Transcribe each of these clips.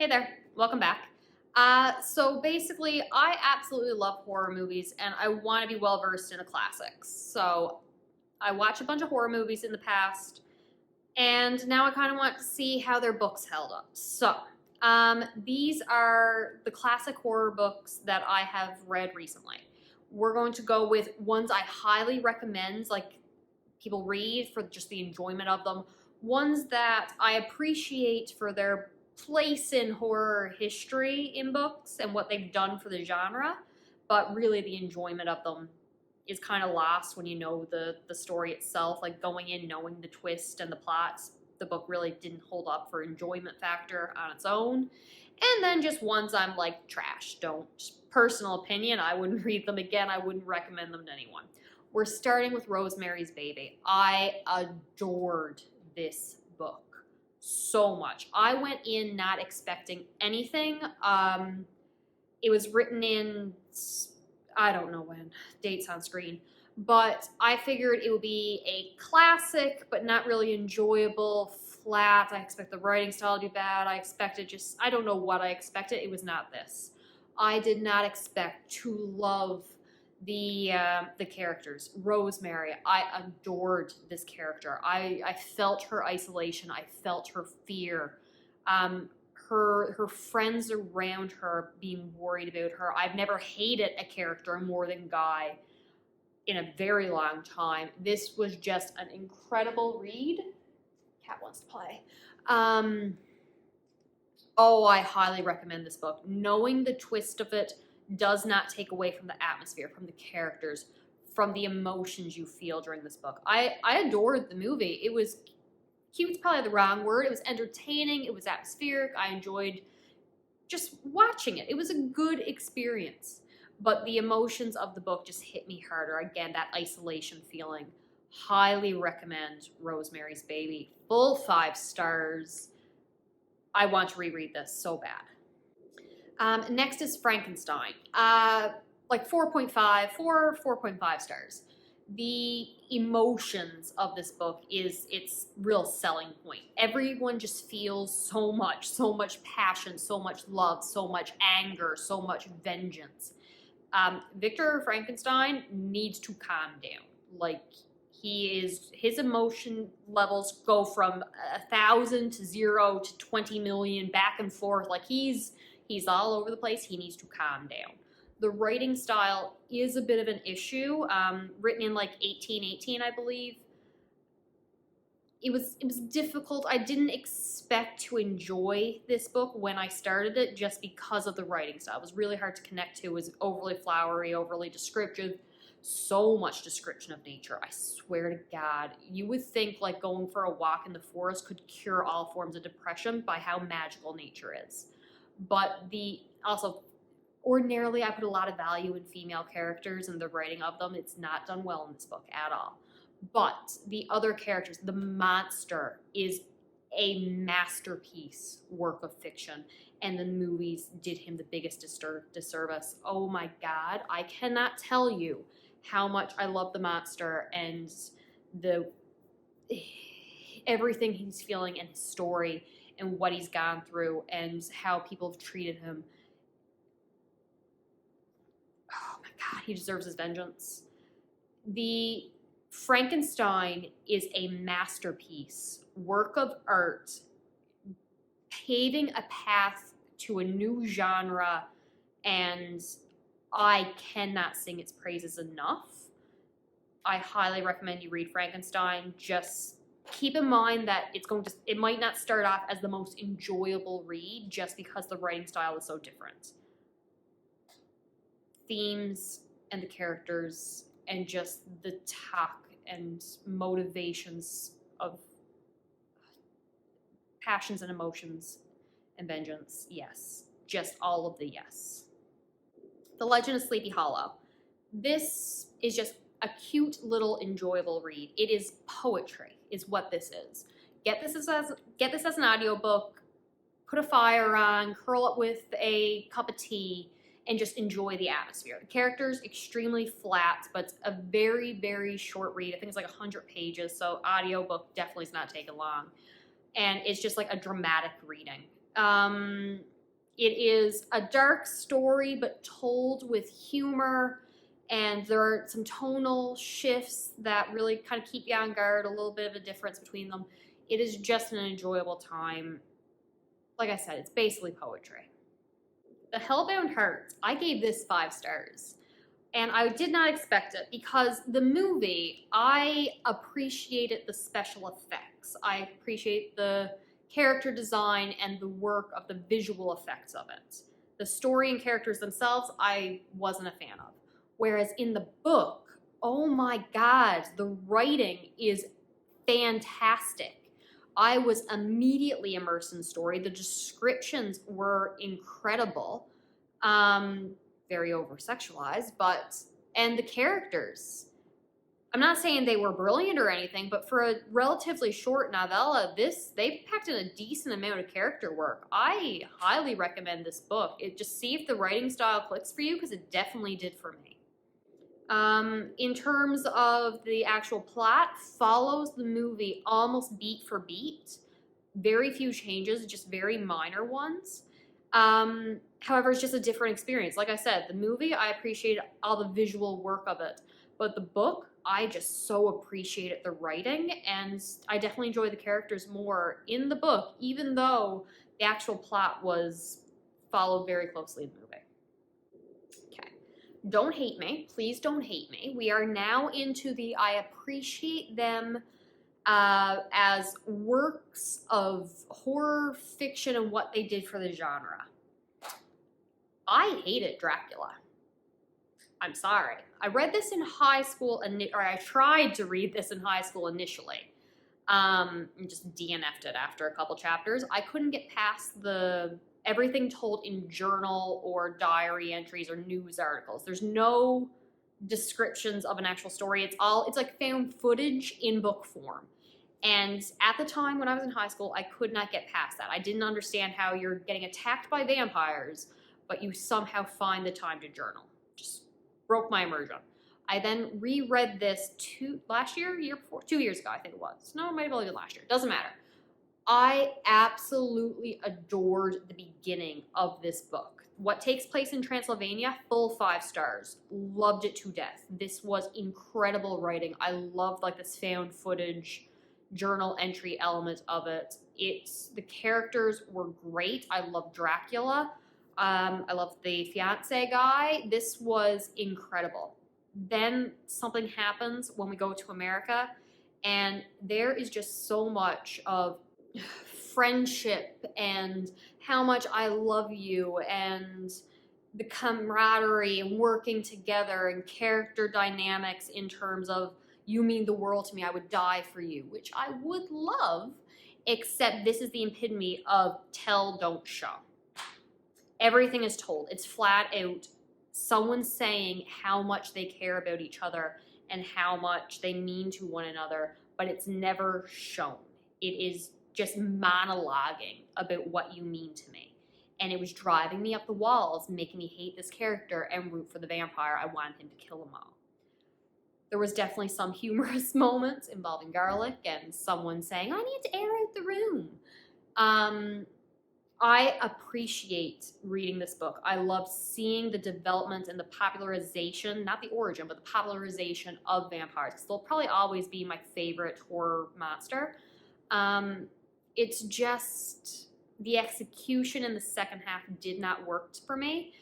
Hey there, welcome back. So basically, I absolutely love horror movies and I want to be well versed in the classics. So I watched a bunch of horror movies in the past and now I kind of want to see how their books held up. So these are the classic horror books that I have read recently. We're going to go with ones I highly recommend, like people read for just the enjoyment of them, ones that I appreciate for their place in horror history in books and what they've done for the genre, but really the enjoyment of them is kind of lost when you know the story itself. Like going in knowing the twist and the plots, the book really didn't hold up for enjoyment factor on its own. And then just ones I'm like, trash, don't. Just personal opinion, I wouldn't read them again, I wouldn't recommend them to anyone. We're starting with Rosemary's Baby. I adored this book so much. I went in not expecting anything. It was written in, I don't know when, dates on screen, but I figured it would be a classic, but not really enjoyable, flat. I expect the writing style to be bad. I expected I don't know what I expected. It was not this. I did not expect to love the characters. Rosemary, I adored this character. I felt her isolation. I felt her fear. Her friends around her being worried about her. I've never hated a character more than Guy in a very long time. This was just an incredible read. Cat wants to play. Oh, I highly recommend this book. Knowing the twist of it does not take away from the atmosphere, from the characters, from the emotions you feel during this book. I adored the movie. It was cute's probably the wrong word. It was entertaining. It was atmospheric. I enjoyed just watching it. It was a good experience. But the emotions of the book just hit me harder. Again, that isolation feeling. Highly recommend Rosemary's Baby. Full 5 stars. I want to reread this so bad. Next is Frankenstein. Like 4.5 stars. The emotions of this book is its real selling point. Everyone just feels so much passion, so much love, so much anger, so much vengeance. Victor Frankenstein needs to calm down. Like, his emotion levels go from 1,000 to 0 to 20 million back and forth. Like, he's all over the place. He needs to calm down. The writing style is a bit of an issue. Written in like 1818, I believe. It was difficult. I didn't expect to enjoy this book when I started it just because of the writing style. It was really hard to connect to. It was overly flowery, overly descriptive. So much description of nature. I swear to God, you would think like going for a walk in the forest could cure all forms of depression by how magical nature is. But also, ordinarily I put a lot of value in female characters and the writing of them. It's not done well in this book at all. But the other characters, the monster is a masterpiece work of fiction, and the movies did him the biggest disservice. Oh my God, I cannot tell you how much I love the monster and everything he's feeling and his story and what he's gone through and how people have treated him. Oh my God, he deserves his vengeance. The Frankenstein is a masterpiece, work of art, paving a path to a new genre, and I cannot sing its praises enough. I highly recommend you read Frankenstein. Just keep in mind that it might not start off as the most enjoyable read just because the writing style is so different. Themes and the characters and just the talk and motivations of passions and emotions and vengeance, yes. Just all of the yes. The Legend of Sleepy Hollow. This is just a cute little enjoyable read. It is poetry, is what this is. Get this as an audiobook, put a fire on, curl up with a cup of tea, and just enjoy the atmosphere. The characters extremely flat, but it's a very, very short read. I think it's like 100 pages, so audiobook definitely is not taking long. And it's just like a dramatic reading. It is a dark story, but told with humor, and there are some tonal shifts that really kind of keep you on guard, a little bit of a difference between them. It is just an enjoyable time. Like I said, it's basically poetry. The Hellbound Heart, I gave this 5 stars. And I did not expect it because the movie, I appreciated the special effects. I appreciate the character design and the work of the visual effects of it. The story and characters themselves, I wasn't a fan of. Whereas in the book, oh my God, the writing is fantastic. I was immediately immersed in the story. The descriptions were incredible. Very over-sexualized, and the characters. I'm not saying they were brilliant or anything, but for a relatively short novella, they've packed in a decent amount of character work. I highly recommend this book. Just see if the writing style clicks for you, because it definitely did for me. In terms of the actual plot, follows the movie almost beat for beat. Very few changes, just very minor ones. However, it's just a different experience. Like I said, the movie, I appreciated all the visual work of it. But the book, I just so appreciated the writing, and I definitely enjoy the characters more in the book, even though the actual plot was followed very closely in the movie. Okay. Don't hate me. Please don't hate me. We are now into the I appreciate them as works of horror fiction and what they did for the genre. I hated Dracula. I'm sorry. I read this in high school, or I tried to read this in high school initially. And just DNF'd it after a couple chapters. I couldn't get past the everything told in journal or diary entries or news articles. There's no descriptions of an actual story. It's like found footage in book form. And at the time when I was in high school, I could not get past that. I didn't understand how you're getting attacked by vampires, but you somehow find the time to journal. Just broke my immersion. I then reread this 2 years ago, I think it was. No, it might have been last year. Doesn't matter. I absolutely adored the beginning of this book. What takes place in Transylvania, full 5 stars. Loved it to death. This was incredible writing. I loved like this found footage journal entry element of it. The characters were great. I love Dracula. I love the fiance guy. This was incredible. Then something happens when we go to America, and there is just so much of friendship and how much I love you and the camaraderie and working together and character dynamics in terms of you mean the world to me, I would die for you, which I would love, except this is the epitome of tell, don't show. Everything is told. It's flat out someone saying how much they care about each other and how much they mean to one another, but it's never shown. It is just monologuing about what you mean to me. And it was driving me up the walls, making me hate this character and root for the vampire. I wanted him to kill them all. There was definitely some humorous moments involving garlic and someone saying, I need to air out the room. I appreciate reading this book. I love seeing the development and the popularization, not the origin, but the popularization of vampires, because they'll probably always be my favorite horror monster. It's just the execution in the second half did not work for me.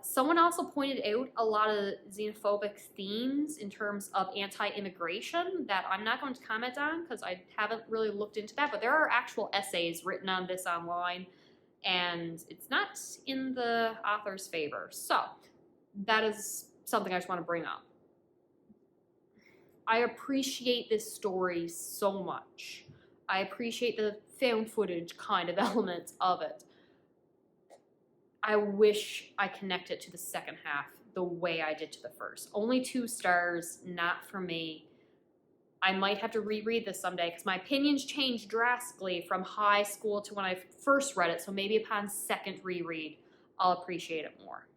Someone also pointed out a lot of xenophobic themes in terms of anti-immigration that I'm not going to comment on because I haven't really looked into that, but there are actual essays written on this online, and it's not in the author's favor. So that is something I just want to bring up. I appreciate this story so much. I appreciate the found footage kind of elements of it. I wish I connected to the second half the way I did to the first. Only 2 stars, not for me. I might have to reread this someday because my opinions changed drastically from high school to when I first read it. So maybe upon second reread, I'll appreciate it more.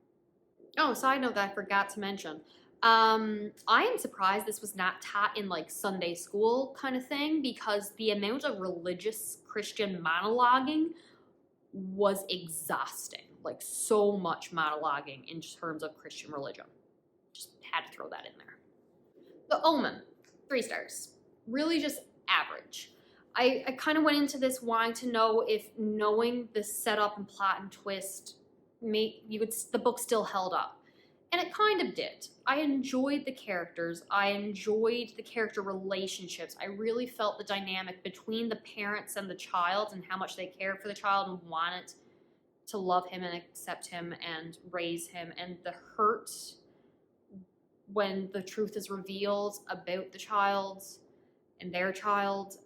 Oh, side note that I forgot to mention. I am surprised this was not taught in like Sunday school kind of thing, because the amount of religious Christian monologuing was exhausting. Like, so much monologuing in terms of Christian religion. Just had to throw that in there. The Omen, 3 stars. Really just average. I kind of went into this wanting to know if knowing the setup and plot and twist the book still held up. And it kind of did. I enjoyed the characters. I enjoyed the character relationships. I really felt the dynamic between the parents and the child and how much they cared for the child and wanted to love him and accept him and raise him, and the hurt when the truth is revealed about the child and their child.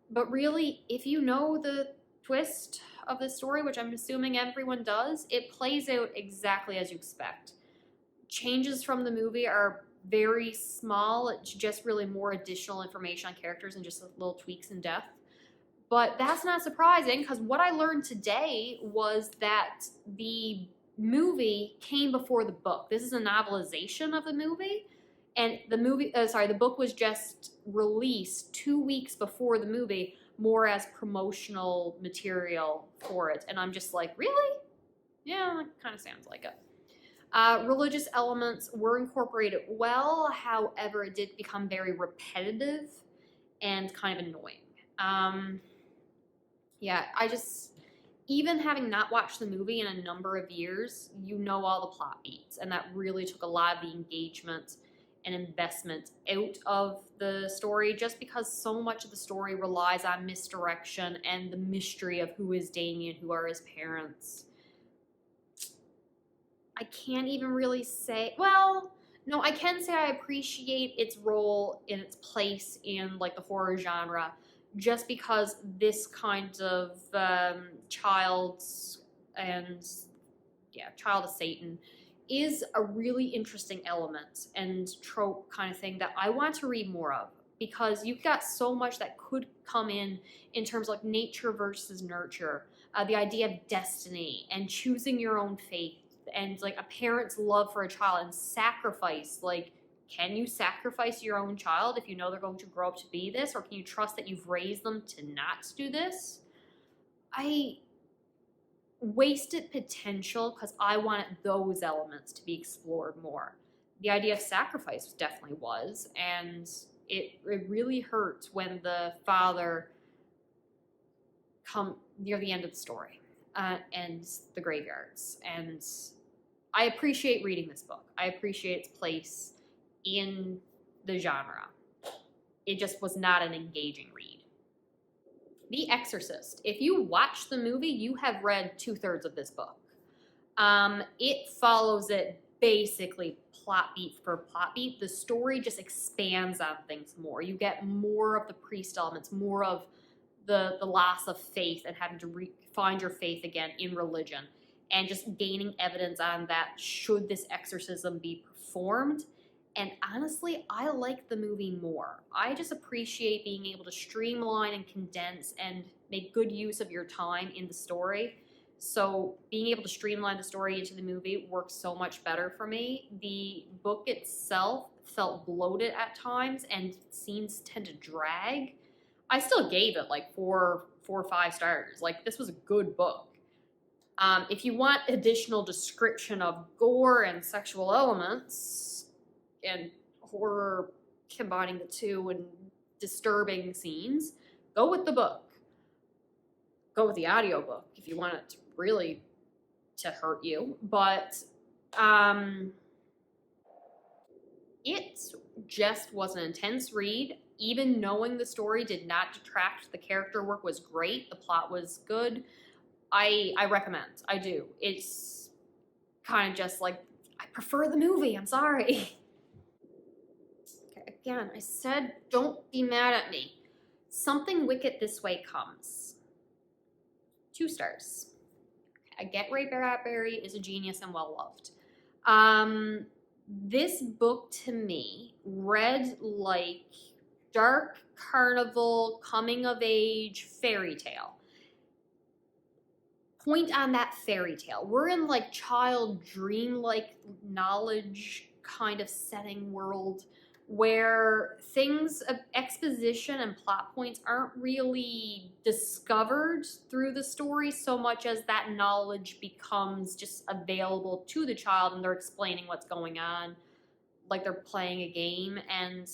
But really, if you know the twist of the story, which I'm assuming everyone does, it plays out exactly as you expect. Changes from the movie are very small. It's just really more additional information on characters and just little tweaks in depth. But that's not surprising, because what I learned today was that the movie came before the book. This is a novelization of the movie, and the book was just released 2 weeks before the movie, more as promotional material for it. And I'm just like, really? Yeah, that kind of sounds like it. Religious elements were incorporated well, however, it did become very repetitive and kind of annoying. Yeah, even having not watched the movie in a number of years, you know all the plot beats, and that really took a lot of the engagement and investment out of the story, just because so much of the story relies on misdirection and the mystery of who is Damien, who are his parents. I can't even really say, well, no, I can say I appreciate its role in its place in like the horror genre, just because this kind of child of Satan is a really interesting element and trope kind of thing that I want to read more of, because you've got so much that could come in terms of like nature versus nurture, the idea of destiny and choosing your own faith, and like a parent's love for a child and sacrifice. Like, can you sacrifice your own child if you know they're going to grow up to be this, or can you trust that you've raised them to not do this? I wasted potential because I wanted those elements to be explored more. The idea of sacrifice definitely was, and it really hurt when the father come near the end of the story and the graveyards. And I appreciate reading this book. I appreciate its place in the genre. It just was not an engaging read. The Exorcist. If you watch the movie, you have read 2/3 of this book. It follows it basically plot beat for plot beat. The story just expands on things more. You get more of the priest elements, more of the loss of faith and having to find your faith again in religion, and just gaining evidence on that should this exorcism be performed. And honestly, I like the movie more. I just appreciate being able to streamline and condense and make good use of your time in the story. So being able to streamline the story into the movie works so much better for me. The book itself felt bloated at times, and scenes tend to drag. I still gave it like 4 or 5 stars. Like, this was a good book. If you want additional description of gore and sexual elements and horror combining the two and disturbing scenes, go with the book. Go with the audiobook if you want it to really to hurt you. But it just was an intense read. Even knowing the story did not detract. The character work was great. The plot was good. I recommend. I do. It's kind of just like, I prefer the movie. I'm sorry. Okay, again, I said don't be mad at me. Something Wicked This Way Comes. 2 stars. I get Ray Bradbury is a genius and well-loved. This book, to me, read like dark carnival, coming-of-age fairy tale. Point on that fairy tale. We're in like child dream-like knowledge kind of setting world where things of exposition and plot points aren't really discovered through the story so much as that knowledge becomes just available to the child and they're explaining what's going on, like they're playing a game and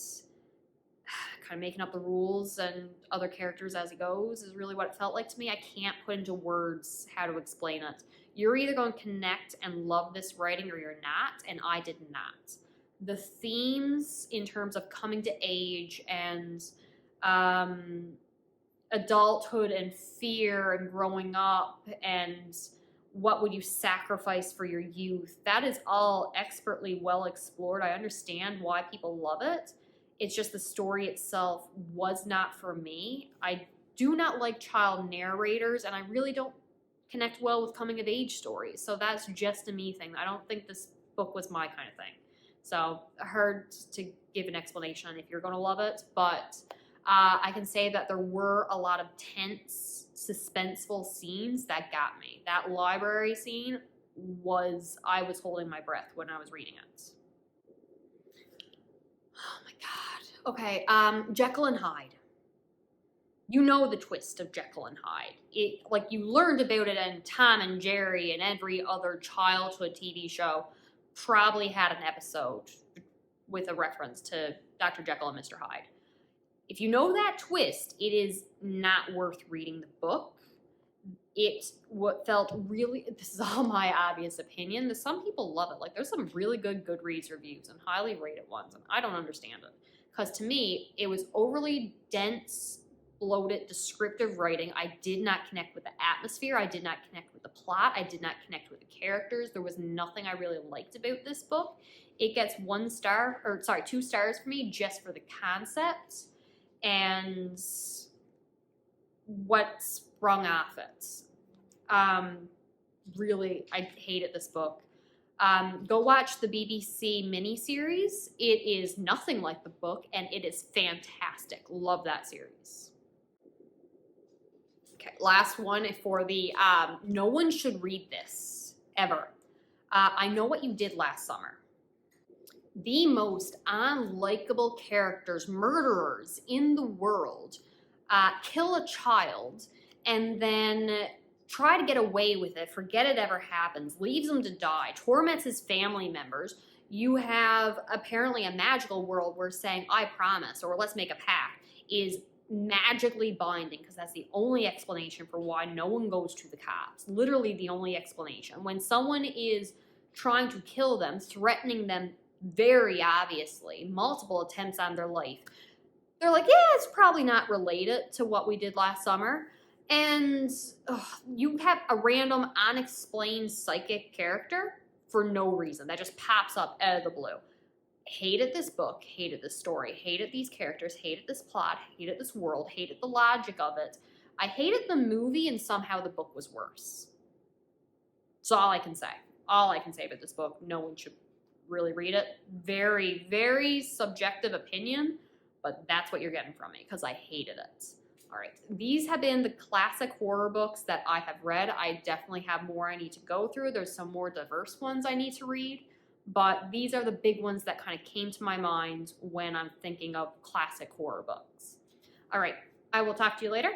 kind of making up the rules and other characters as it goes is really what it felt like to me. I can't put into words how to explain it. You're either going to connect and love this writing or you're not, and I did not. The themes in terms of coming to age and adulthood and fear and growing up and what would you sacrifice for your youth, that is all expertly well explored. I understand why people love it. It's just the story itself was not for me. I do not like child narrators, and I really don't connect well with coming of age stories. So that's just a me thing. I don't think this book was my kind of thing. So hard to give an explanation on if you're going to love it, but I can say that there were a lot of tense, suspenseful scenes that got me. That library scene I was holding my breath when I was reading it. Oh my God. Okay, Jekyll and Hyde. You know the twist of Jekyll and Hyde. You learned about it in Tom and Jerry and every other childhood TV show probably had an episode with a reference to Dr. Jekyll and Mr. Hyde. If you know that twist, it is not worth reading the book. Felt really, this is all my obvious opinion, some people love it. There's some really good Goodreads reviews and highly rated ones, and I don't understand it. Because to me, it was overly dense, bloated, descriptive writing. I did not connect with the atmosphere. I did not connect with the plot. I did not connect with the characters. There was nothing I really liked about this book. It gets 2 stars for me just for the concept and what sprung off it. Really, I hated this book. Go watch the BBC miniseries. It is nothing like the book, and it is fantastic. Love that series. Okay, last one for the no one should read this, ever. I Know What You Did Last Summer. The most unlikable characters, murderers in the world, kill a child and then try to get away with it, forget it ever happens, leaves him to die, torments his family members. You have apparently a magical world where saying, I promise, or let's make a pact, is magically binding because that's the only explanation for why no one goes to the cops. Literally the only explanation. When someone is trying to kill them, threatening them very obviously, multiple attempts on their life, they're like, yeah, it's probably not related to what we did last summer. And you have a random unexplained psychic character for no reason that just pops up out of the blue. Hated this book, hated this story, hated these characters, hated this plot, hated this world, hated the logic of it. I hated the movie, and somehow the book was worse. That's all I can say. All I can say about this book. No one should really read it. Very, very subjective opinion, but that's what you're getting from me because I hated it. All right, these have been the classic horror books that I have read. I definitely have more I need to go through. There's some more diverse ones I need to read, but these are the big ones that kind of came to my mind when I'm thinking of classic horror books. All right, I will talk to you later.